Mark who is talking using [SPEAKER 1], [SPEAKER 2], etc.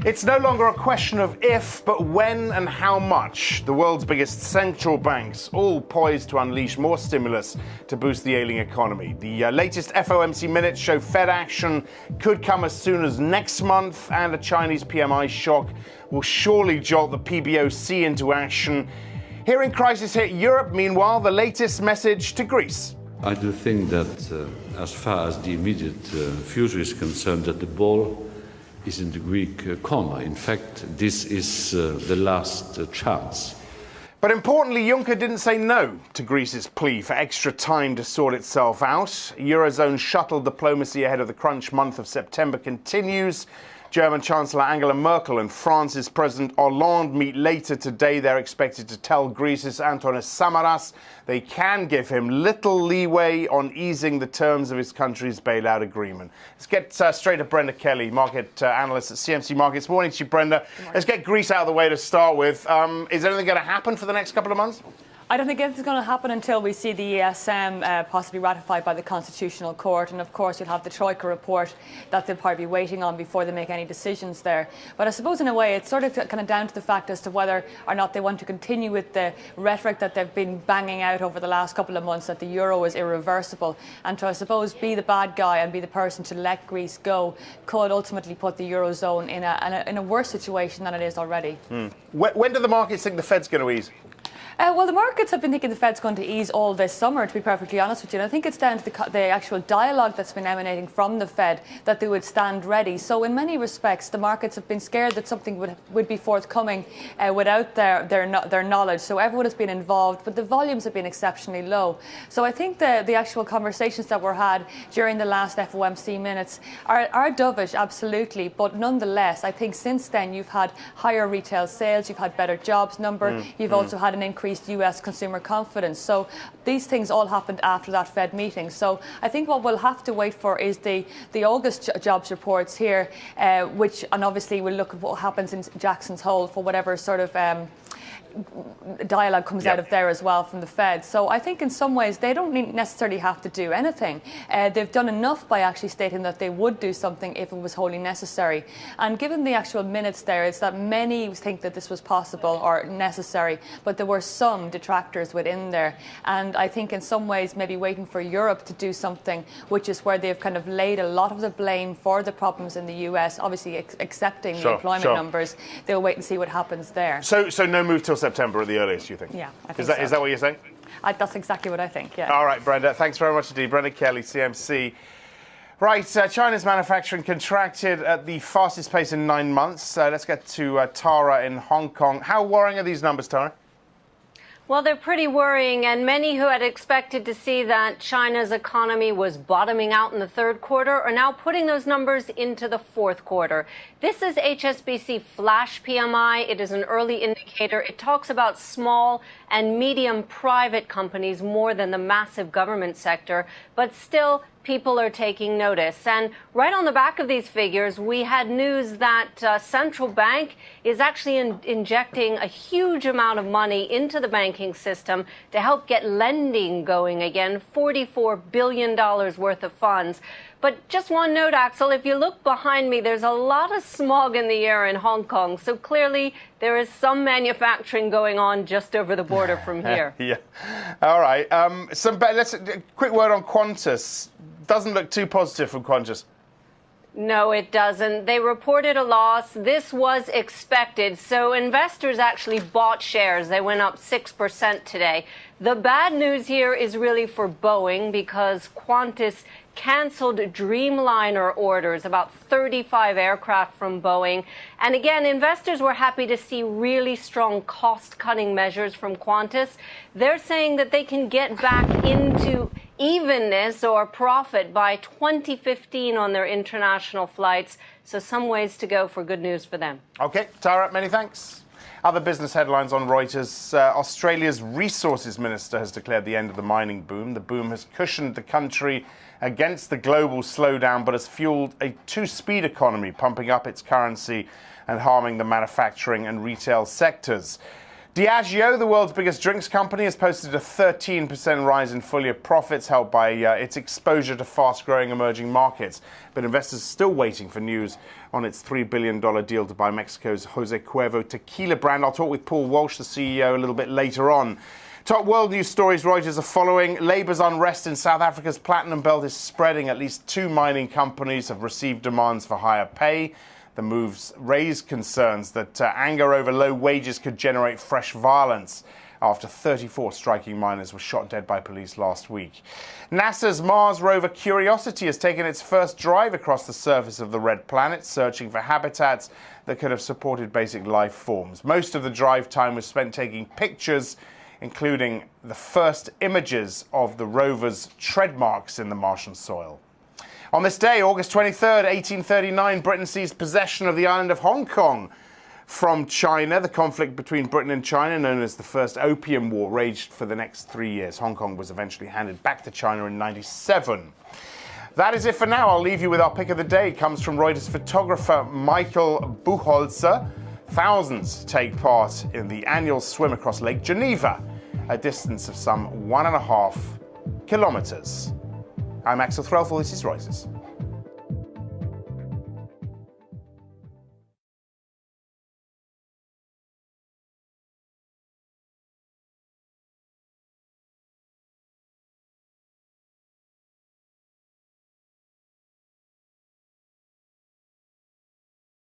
[SPEAKER 1] It's no longer a question of if, but when and how much. The world's biggest central banks, all poised to unleash more stimulus to boost the ailing economy. The latest FOMC minutes show Fed action could come as soon as next month, and a Chinese PMI shock will surely jolt the PBOC into action. Hearing crisis hit Europe, meanwhile, the latest message to Greece.
[SPEAKER 2] I do think that as far as the immediate future is concerned, that the ball is in the Greek comma. In fact, this is the last chance.
[SPEAKER 1] But importantly, Juncker didn't say no to Greece's plea for extra time to sort itself out. Eurozone shuttle diplomacy ahead of the crunch month of September continues. German Chancellor Angela Merkel and France's President Hollande meet later today. They're expected to tell Greece's Antonis Samaras they can give him little leeway on easing the terms of his country's bailout agreement. Let's get straight to Brenda Kelly, market analyst at CMC Markets. Morning to you, Brenda. Let's get Greece out of the way to start with. Is anything going to happen for the next couple of months?
[SPEAKER 3] I don't think anything's going to happen until we see the ESM possibly ratified by the Constitutional Court. And of course, you'll have the Troika report that they'll probably be waiting on before they make any decisions there. But I suppose in a way, it's sort of kind of down to the fact as to whether or not they want to continue with the rhetoric that they've been banging out over the last couple of months, that the euro is irreversible. And to, I suppose, be the bad guy and be the person to let Greece go could ultimately put the eurozone in a worse situation than it is already.
[SPEAKER 1] When do the markets think the Fed's going to ease?
[SPEAKER 3] Well, the markets have been thinking the Fed's going to ease all this summer, to be perfectly honest with you. And I think it's down to the actual dialogue that's been emanating from the Fed that they would stand ready. So in many respects, the markets have been scared that something would be forthcoming without their knowledge. So everyone has been involved, but the volumes have been exceptionally low. So I think the actual conversations that were had during the last FOMC minutes are dovish, absolutely. But nonetheless, I think since then you've had higher retail sales, you've had better jobs number, you've also had an increased US consumer confidence. So these things all happened after that Fed meeting. So I think what we'll have to wait for is the August jobs reports here, which, and obviously we'll look at what happens in Jackson's Hole for whatever sort of dialogue comes out of there as well from the Fed. So I think in some ways they don't necessarily have to do anything. They've done enough by actually stating that they would do something if it was wholly necessary. And given the actual minutes there, it's that many think that this was possible or necessary, but there were some detractors within there. And I think in some ways maybe waiting for Europe to do something, which is where they've kind of laid a lot of the blame for the problems in the US, obviously accepting the employment numbers. They'll wait and see what happens there.
[SPEAKER 1] So no move till September at the earliest, you think?
[SPEAKER 3] Yeah, I think
[SPEAKER 1] Is that what you're saying?
[SPEAKER 3] That's exactly what I think, yeah.
[SPEAKER 1] All right, Brenda, thanks very much indeed. Brenda Kelly, CMC. Right, China's manufacturing contracted at the fastest pace in 9 months. Let's get to Tara in Hong Kong. How worrying are these numbers, Tara?
[SPEAKER 4] Well, they're pretty worrying, and many who had expected to see that China's economy was bottoming out in the third quarter are now putting those numbers into the fourth quarter. This is HSBC Flash PMI. It is an early indicator. It talks about small and medium private companies more than the massive government sector, but still people are taking notice. And right on the back of these figures, we had news that central bank is actually injecting a huge amount of money into the banking system to help get lending going again, $44 billion worth of funds. But just one note, Axel, if you look behind me, there's a lot of smog in the air in Hong Kong. So clearly there is some manufacturing going on just over the border from here.
[SPEAKER 1] Yeah. All right. Let's quick word on Qantas. Doesn't look too positive from Qantas.
[SPEAKER 4] No, it doesn't. They reported a loss. This was expected. So investors actually bought shares. They went up 6% today. The bad news here is really for Boeing, because Qantas canceled Dreamliner orders, about 35 aircraft from Boeing. And again, investors were happy to see really strong cost-cutting measures from Qantas. They're saying that they can get back into evenness or profit by 2015 on their international flights. So some ways to go for good news for them.
[SPEAKER 1] OK, Tara, many thanks. Other business headlines on Reuters. Australia's resources minister has declared the end of the mining boom. The boom has cushioned the country against the global slowdown, but has fueled a two-speed economy, pumping up its currency and harming the manufacturing and retail sectors. Diageo, the world's biggest drinks company, has posted a 13% rise in full-year profits, helped by its exposure to fast-growing emerging markets. But investors are still waiting for news on its $3 billion deal to buy Mexico's Jose Cuervo tequila brand. I'll talk with Paul Walsh, the CEO, a little bit later on. Top world news stories Reuters are following. Labour's unrest in South Africa's Platinum Belt is spreading. At least 2 mining companies have received demands for higher pay. The moves raise concerns that anger over low wages could generate fresh violence after 34 striking miners were shot dead by police last week. NASA's Mars rover Curiosity has taken its first drive across the surface of the red planet, searching for habitats that could have supported basic life forms. Most of the drive time was spent taking pictures, including the first images of the rover's tread marks in the Martian soil. On this day, August 23rd, 1839, Britain seized possession of the island of Hong Kong from China. The conflict between Britain and China, known as the First Opium War, raged for the next 3 years. Hong Kong was eventually handed back to China in 1997. That is it for now. I'll leave you with our pick of the day. It comes from Reuters photographer Michael Buchholzer. Thousands take part in the annual swim across Lake Geneva, a distance of some 1.5 kilometers. I'm Axel Threlfall, this is Reuters.